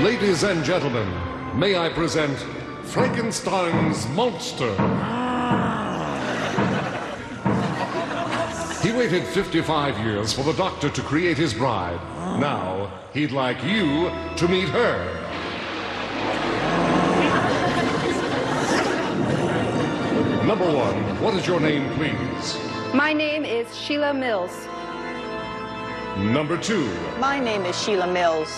Ladies and gentlemen, may I present Frankenstein's monster. He waited 55 years for the doctor to create his bride. Now, he'd like you to meet her. Number one, what is your name, please? My name is Sheila Mills. Number two. My name is Sheila Mills.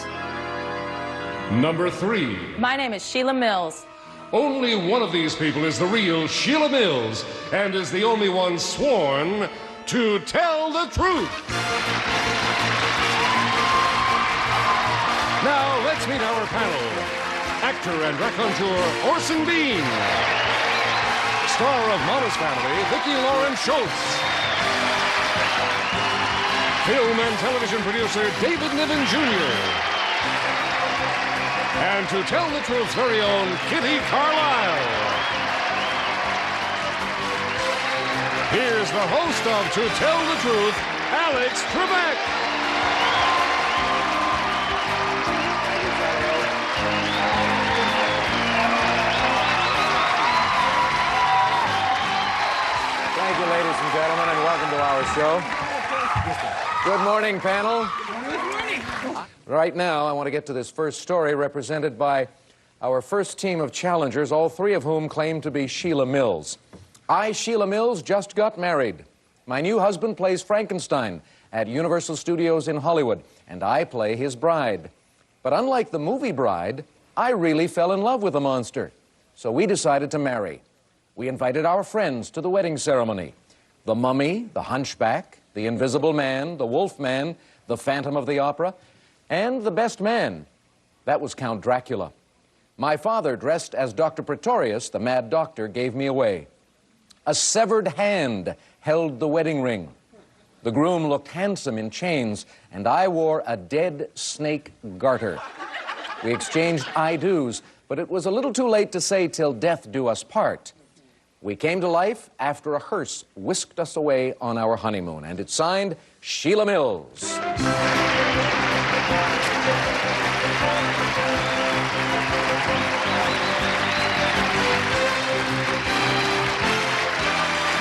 Number three. My name is Sheila Mills. Only one of these people is the real Sheila Mills and is the only one sworn to tell the truth. Now, let's meet our panel. Actor and raconteur Orson Bean. Star of Mama's Family, Vicki Lawrence Schultz. Film and television producer David Niven Jr. And to tell the truth's very own Kitty Carlisle. Here's the host of To Tell the Truth, Alex Trebek. Thank you, ladies and gentlemen, and welcome to our show. Good morning, panel. Right now, I want to get to this first story represented by our first team of challengers, all three of whom claim to be Sheila Mills. I, Sheila Mills, just got married. My new husband plays Frankenstein at Universal Studios in Hollywood, and I play his bride. But unlike the movie Bride, I really fell in love with the monster. So we decided to marry. We invited our friends to the wedding ceremony. The Mummy, the Hunchback, the Invisible Man, the Wolf Man, the Phantom of the Opera, and the best man. That was Count Dracula. My father, dressed as Dr. Pretorius, the Mad Doctor, gave me away. A severed hand held the wedding ring. The groom looked handsome in chains, and I wore a dead snake garter. We exchanged I-do's, but it was a little too late to say till death do us part. We came to life after a hearse whisked us away on our honeymoon, and it's signed Sheila Mills.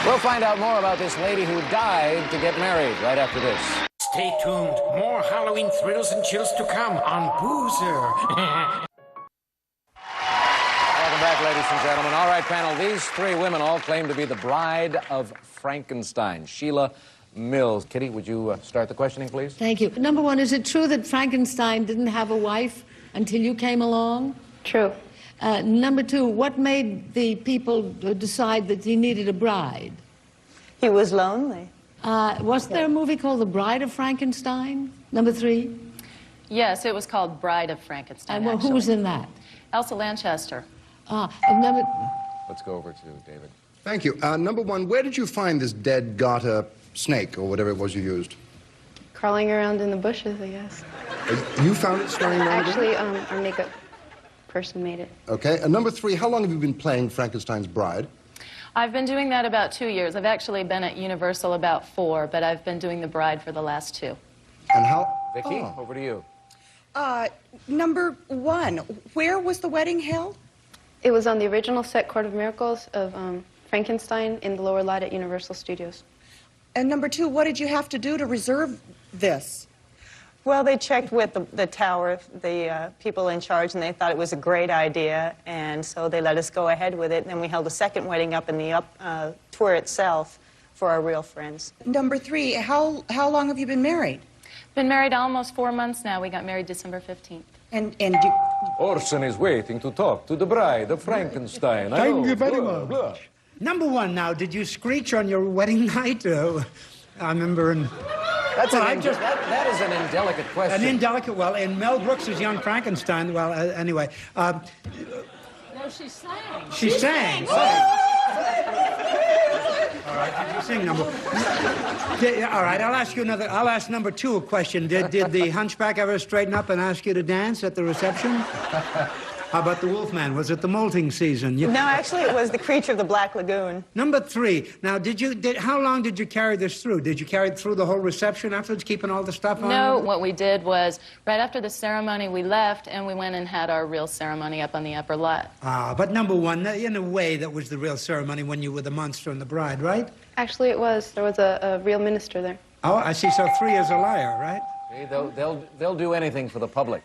We'll find out more about this lady who died to get married right after this. Stay tuned. More Halloween thrills and chills to come on Boozer. Welcome back, ladies and gentlemen. All right, panel, these three women all claim to be the bride of Frankenstein, Sheila Mills. Kitty, would you start the questioning, please? Thank you. Number one, is it true that Frankenstein didn't have a wife until you came along? True. Number two, what made the people decide that he needed a bride? He was lonely. Was there a movie called The Bride of Frankenstein? Number three? Yes, it was called Bride of Frankenstein, Well, who actually. was in that? Elsa Lanchester. Number... Let's go over to David. Thank you. Number one, where did you find this dead garter snake, or whatever it was you used? Crawling around in the bushes, I guess. You found it scurrying around? Actually, our makeup person made it. Okay. And number three, how long have you been playing Frankenstein's bride? I've been doing that about 2 years. I've actually been at Universal about 4, but I've been doing the bride for the last 2. And how... Vicki, over to you. Number one, where was the wedding held? It was on the original set, Court of Miracles, of Frankenstein in the lower lot at Universal Studios. And number two, what did you have to do to reserve this? Well, they checked with the tower, the people in charge, and they thought it was a great idea, and so they let us go ahead with it. And then we held a second wedding up in the tour itself for our real friends. Number three, how long have you been married? Been married almost 4 months now. We got married December 15th. And Orson is waiting to talk to the bride of Frankenstein. Thank you very much. Number one, now, did you screech on your wedding night? I remember in... That is an indelicate question. An indelicate, well, in Mel Brooks' Young Frankenstein, well, anyway. No, she sang. She sang. All right, did you sing number... all right, I'll ask number two a question. Did the Hunchback ever straighten up and ask you to dance at the reception? How about the Wolfman? Was it the molting season? No, actually, it was the Creature of the Black Lagoon. Number 3. Now, how long did you carry this through? Did you carry it through the whole reception afterwards, keeping all the stuff on? No, what we did was, right after the ceremony, we left, and we went and had our real ceremony up on the upper lot. But number 1, in a way, that was the real ceremony when you were the monster and the bride, right? Actually, it was. There was a real minister there. Oh, I see. So 3 is a liar, right? See, they'll do anything for the public.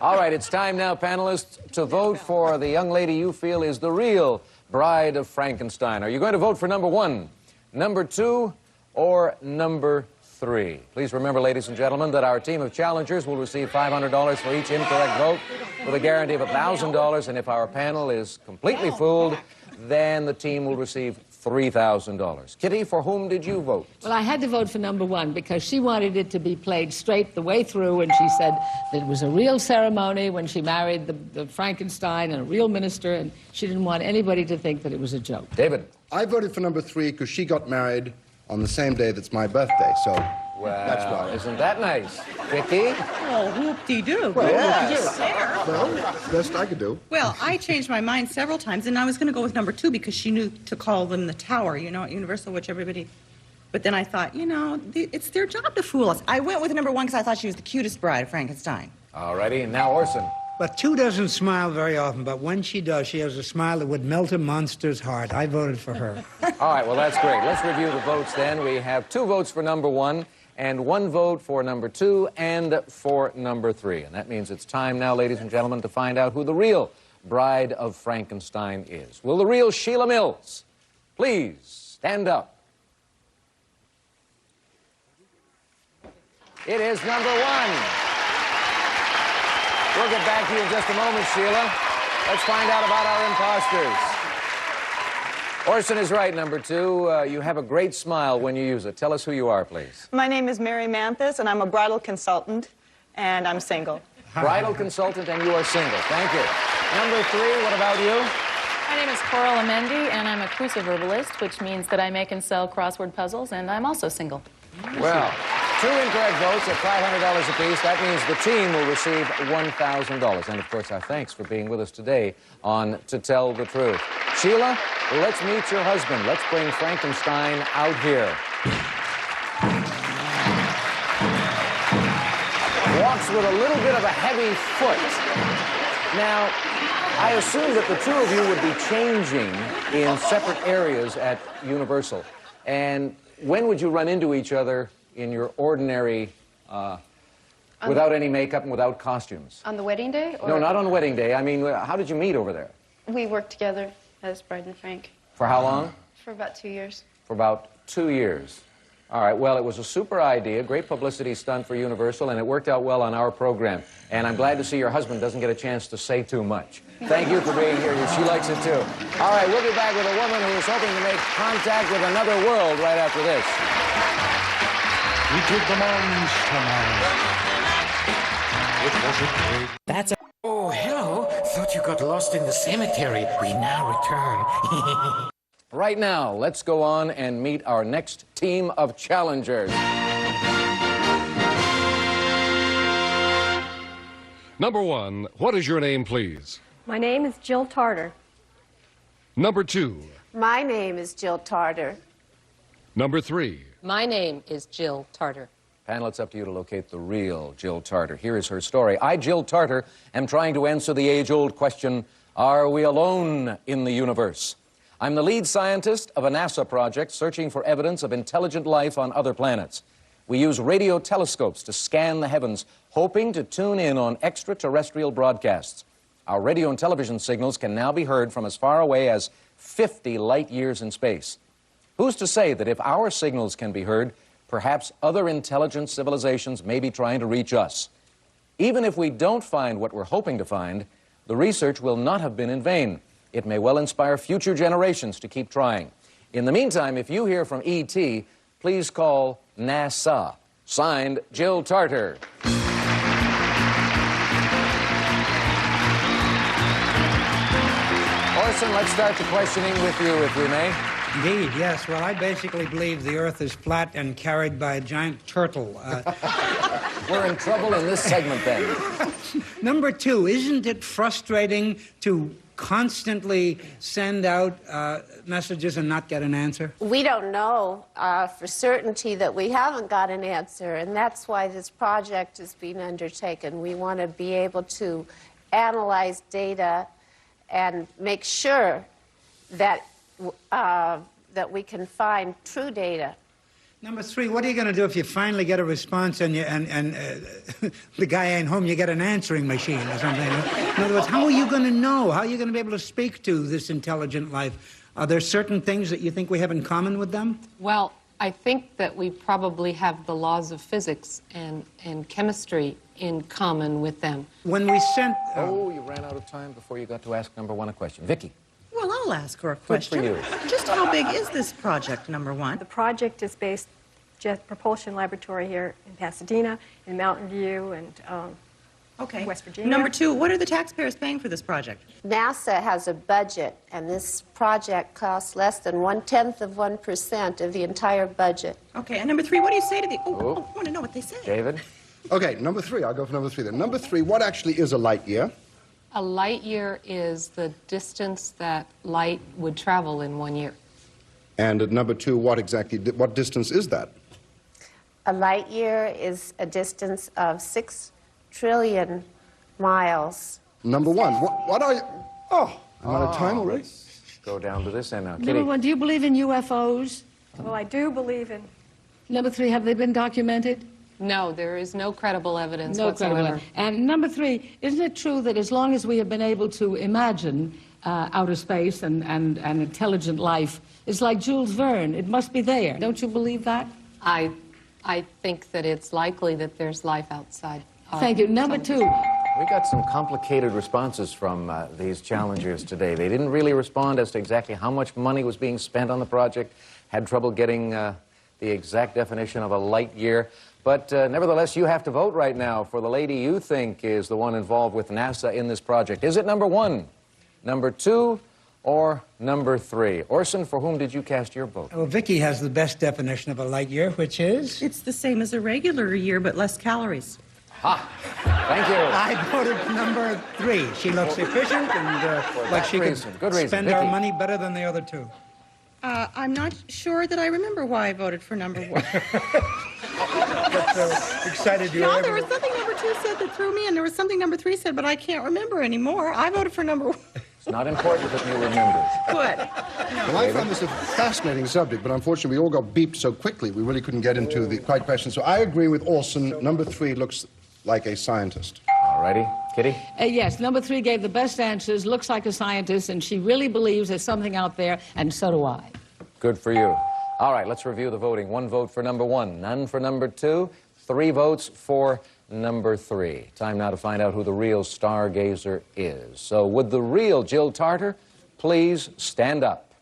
All right, it's time now, panelists, to vote for the young lady you feel is the real Bride of Frankenstein. Are you going to vote for number 1, number 2, or number 3? Please remember, ladies and gentlemen, that our team of challengers will receive $500 for each incorrect vote with a guarantee of $1,000. And if our panel is completely fooled, then the team will receive $3,000. Kitty, for whom did you vote? Well, I had to vote for number 1 because she wanted it to be played straight the way through, and she said that it was a real ceremony when she married the Frankenstein and a real minister, and she didn't want anybody to think that it was a joke. David? I voted for number 3 because she got married on the same day that's my birthday, so that's why. Isn't that nice? Vicky? Oh, whoop-de-doo. Well, Yes. Well, best I could do. Well, I changed my mind several times, and I was going to go with number 2 because she knew to call them the Tower, at Universal, which everybody... But then I thought, it's their job to fool us. I went with number 1 because I thought she was the cutest bride of Frankenstein. All righty, and now Orson. But 2 doesn't smile very often, but when she does, she has a smile that would melt a monster's heart. I voted for her. All right, well, that's great. Let's review the votes then. We have 2 votes for number 1, and 1 vote for number 2, and for number 3. And that means it's time now, ladies and gentlemen, to find out who the real Bride of Frankenstein is. Will the real Sheila Mills please stand up? It is number 1. We'll get back to you in just a moment, Sheila. Let's find out about our imposters. Orson is right, number 2. You have a great smile when you use it. Tell us who you are, please. My name is Mary Manthis, and I'm a bridal consultant, and I'm single. Bridal consultant, and you are single. Thank you. Number 3, what about you? My name is Coral Amendi, and I'm a cruciverbalist, which means that I make and sell crossword puzzles, and I'm also single. Well, 2 incorrect votes at $500 apiece. That means the team will receive $1,000. And, of course, our thanks for being with us today on To Tell the Truth. Sheila, let's meet your husband. Let's bring Frankenstein out here. Walks with a little bit of a heavy foot. Now, I assume that the 2 of you would be changing in separate areas at Universal. And when would you run into each other in your ordinary, without any makeup and without costumes? On the wedding day? Or... No, not on the wedding day. I mean, how did you meet over there? We worked together as Bride and Frank. For how long? For about 2 years. For about 2 years. All right, well, it was a super idea, great publicity stunt for Universal, and it worked out well on our program. And I'm glad to see your husband doesn't get a chance to say too much. Thank you for being here. She likes it, too. All right, we'll be back with a woman who is hoping to make contact with another world right after this. We did the Monster Mash. It was a great... That's a... Oh, hello. Thought you got lost in the cemetery. We now return. Right now, let's go on and meet our next team of challengers. Number 1, what is your name, please? My name is Jill Tarter. Number 2. My name is Jill Tarter. Number 3. My name is Jill Tarter. Panel, it's up to you to locate the real Jill Tarter. Here is her story. I, Jill Tarter, am trying to answer the age-old question, are we alone in the universe? I'm the lead scientist of a NASA project searching for evidence of intelligent life on other planets. We use radio telescopes to scan the heavens, hoping to tune in on extraterrestrial broadcasts. Our radio and television signals can now be heard from as far away as 50 light years in space. Who's to say that if our signals can be heard, perhaps other intelligent civilizations may be trying to reach us? Even if we don't find what we're hoping to find, the research will not have been in vain. It may well inspire future generations to keep trying. In the meantime, if you hear from E.T., please call NASA. Signed, Jill Tarter. Orson, let's start the questioning with you, if we may. Indeed, yes. Well, I basically believe the Earth is flat and carried by a giant turtle. We're in trouble in this segment, then. Number 2, isn't it frustrating to constantly send out messages and not get an answer? We don't know for certainty that we haven't got an answer, and that's why this project is being undertaken. We want to be able to analyze data and make sure that that we can find true data. Number 3, what are you going to do if you finally get a response and the guy ain't home, you get an answering machine or something? In other words, how are you going to know? How are you going to be able to speak to this intelligent life? Are there certain things that you think we have in common with them? Well, I think that we probably have the laws of physics and chemistry in common with them. When we sent... Oh, you ran out of time before you got to ask number 1 a question. Vicki. Well, I'll ask her a question. Good for you. Just how big is this project, number 1? The project is based Jet Propulsion Laboratory here in Pasadena, in Mountain View, and West Virginia. Number 2, what are the taxpayers paying for this project? NASA has a budget, and this project costs less than 0.1% of the entire budget. Okay, and number 3, what do you say to the... Oh, I want to know what they say. David? Okay, number 3. I'll go for number 3 then. Number 3, what actually is a light year? A light year is the distance that light would travel in 1 year. And at number 2, what distance is that? A light year is a distance of 6 trillion miles. Number 1, what are you... Oh, I'm out of time already. Let's go down to this end now. Number Kitty. 1, do you believe in UFOs? Well, I do believe in... Number 3, have they been documented? No, there is no credible evidence No whatsoever. credible evidence. And number 3, isn't it true that as long as we have been able to imagine outer space and intelligent life, it's like Jules Verne, it must be there. Don't you believe that? I think that it's likely that there's life outside. Thank you. Number 2. We got some complicated responses from these challengers today. They didn't really respond as to exactly how much money was being spent on the project, had trouble getting the exact definition of a light year. But nevertheless, you have to vote right now for the lady you think is the one involved with NASA in this project. Is it number 1, number 2, or number 3? Orson, for whom did you cast your vote? Well, Vicki has the best definition of a light year, which is... It's the same as a regular year, but less calories. Ah, thank you. I voted for number 3. She looks efficient and like she could spend our money better than the other 2. I'm not sure that I remember why I voted for number 1. But excited you No, there was something number 2 said that threw me, and there was something number 3 said, but I can't remember anymore. I voted for number 1. It's not important that you remember. Good. Well, I found this a fascinating subject, but unfortunately we all got beeped so quickly we really couldn't get into the quite question. So I agree with Orson. Number 3 looks like a scientist. All righty. Kitty? Yes, number 3 gave the best answers, looks like a scientist, and she really believes there's something out there, and so do I. Good for you. All right, let's review the voting. 1 vote for number 1, none for number 2, 3 votes for number 3. Time now to find out who the real stargazer is. So would the real Jill Tarter please stand up?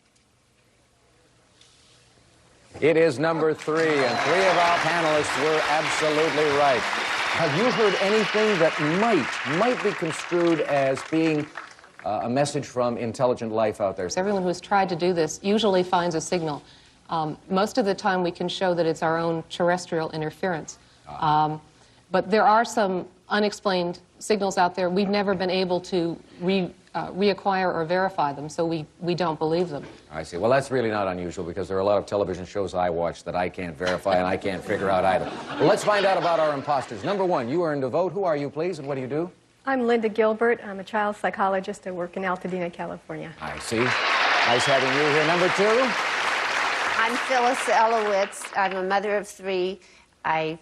It is number 3, and 3 of our panelists were absolutely right. Have you heard anything that might be construed as being a message from intelligent life out there? Everyone who's tried to do this usually finds a signal. Most of the time we can show that it's our own terrestrial interference. But there are some unexplained signals out there. We've never been able to reacquire or verify them, so we don't believe them. I see. Well, that's really not unusual because there are a lot of television shows I watch that I can't verify and I can't figure out either. Well, let's find out about our imposters. Number 1, you earned a vote. Who are you, please, and what do you do? I'm Linda Gilbert. I'm a child psychologist. I work in Altadena, California. I see. Nice having you here. Number 2? I'm Phyllis Elowitz. I'm a mother of 3. I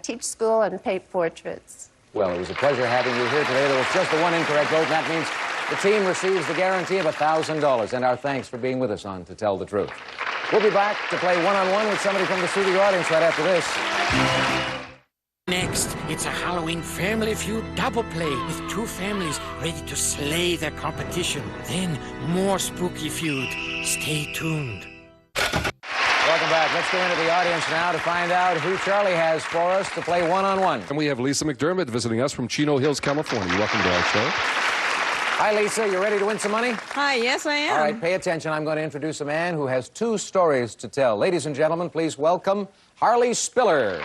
teach school and paint portraits. Well, it was a pleasure having you here today. There was just the 1 incorrect vote, and that means the team receives the guarantee of $1,000. And our thanks for being with us on To Tell the Truth. We'll be back to play one-on-one with somebody from the studio audience right after this. Next, it's a Halloween Family Feud double play with 2 families ready to slay their competition. Then more spooky feud. Stay tuned. Welcome back. Let's go into the audience now to find out who Charlie has for us to play one-on-one. And we have Lisa McDermott visiting us from Chino Hills, California. Welcome to our show. Hi, Lisa. You ready to win some money? Hi, yes, I am. All right, pay attention. I'm going to introduce a man who has 2 stories to tell. Ladies and gentlemen, please welcome Harley Spiller.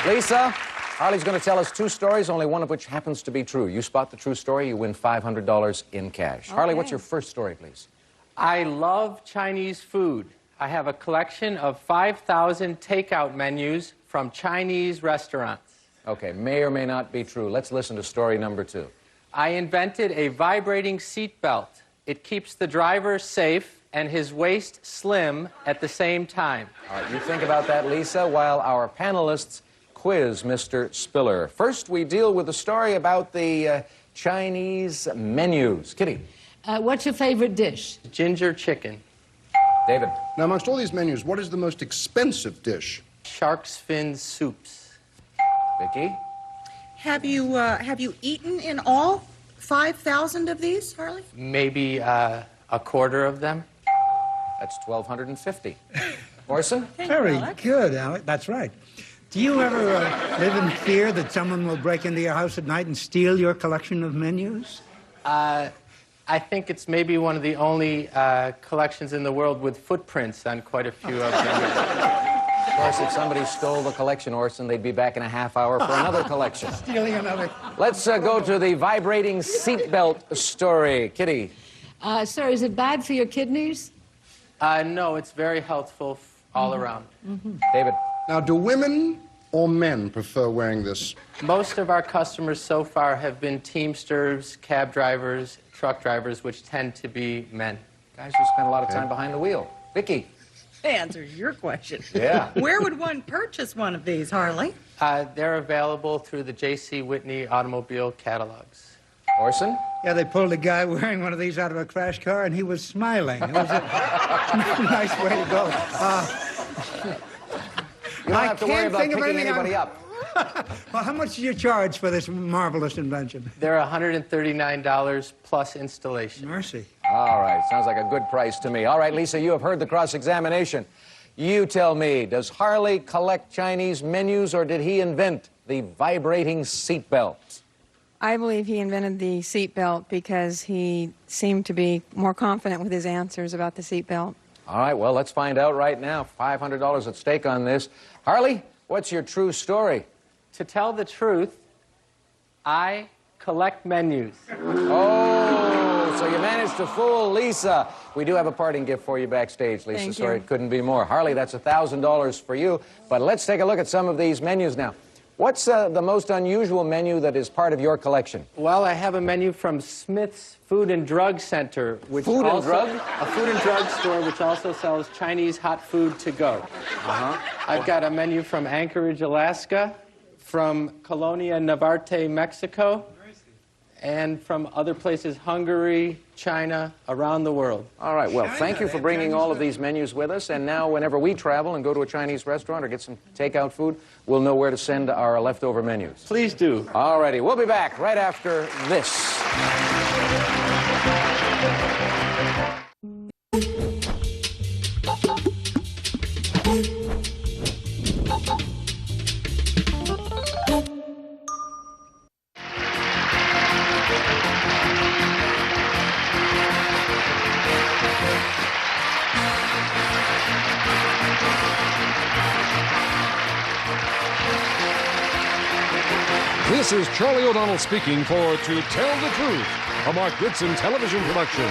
Lisa, Harley's going to tell us 2 stories, only one of which happens to be true. You spot the true story, you win $500 in cash. Okay. Harley, what's your first story, please? I love Chinese food. I have a collection of 5,000 takeout menus from Chinese restaurants. Okay, may or may not be true. Let's listen to story number 2. I invented a vibrating seat belt. It keeps the driver safe and his waist slim at the same time. All right, you think about that, Lisa, while our panelists quiz Mr. Spiller. First, we deal with the story about the Chinese menus. Kitty. What's your favorite dish? Ginger chicken. David. Now, amongst all these menus, what is the most expensive dish? Shark's fin soups. Vicky. Have you eaten in all 5,000 of these, Harley? Maybe a quarter of them. That's $1,250. Orson? Very good, Alec. That's right. Do you ever live in fear that someone will break into your house at night and steal your collection of menus? I think it's maybe one of the only collections in the world with footprints on quite a few of them. Of course, if somebody stole the collection, Orson, they'd be back in a half hour for another collection. Stealing another. Let's go to the vibrating seatbelt story. Kitty. Sir, is it bad for your kidneys? No, it's very healthful all around. David. Now, do women or men prefer wearing this? Most of our customers so far have been Teamsters, cab drivers, truck drivers, which tend to be men. Guys who spend a lot of time behind the wheel. Vicky. Answers your question. Yeah. Where would one purchase one of these, Harley? They're available through the J.C. Whitney automobile catalogs. Orson? Yeah, they pulled a guy wearing one of these out of a crash car, and he was smiling. It was a nice way to go. You don't have to worry about picking anybody up. Well, how much do you charge for this marvelous invention? They're $139 plus installation. Mercy. All right, sounds like a good price to me. All right, Lisa, you have heard the cross-examination. You tell me, does Harley collect Chinese menus, or did he invent the vibrating seatbelt? I believe he invented the seatbelt because he seemed to be more confident with his answers about the seatbelt. All right, well, let's find out right now. $500 at stake on this. Harley, what's your true story? To tell the truth, I collect menus. Oh, so you managed to fool Lisa. We do have a parting gift for you backstage, Lisa. Thank Sorry you. it couldn't be more. Harley, that's $1,000 for you. But let's take a look at some of these menus now. What's the most unusual menu that is part of your collection? Well, I have a menu from Smith's Food and Drug Center, which Food and drug? A food and drug store which also sells Chinese hot food to go. I've got a menu from Anchorage, Alaska, from Colonia Navarte, Mexico, and from other places, Hungary, China, around the world. All right, well, thank you for bringing all of these menus with us. And now, whenever we travel and go to a Chinese restaurant or get some takeout food, we'll know where to send our leftover menus. Please do. All righty, we'll be back right after this. This is Charlie O'Donnell speaking for To Tell the Truth, a Mark Goodson television production.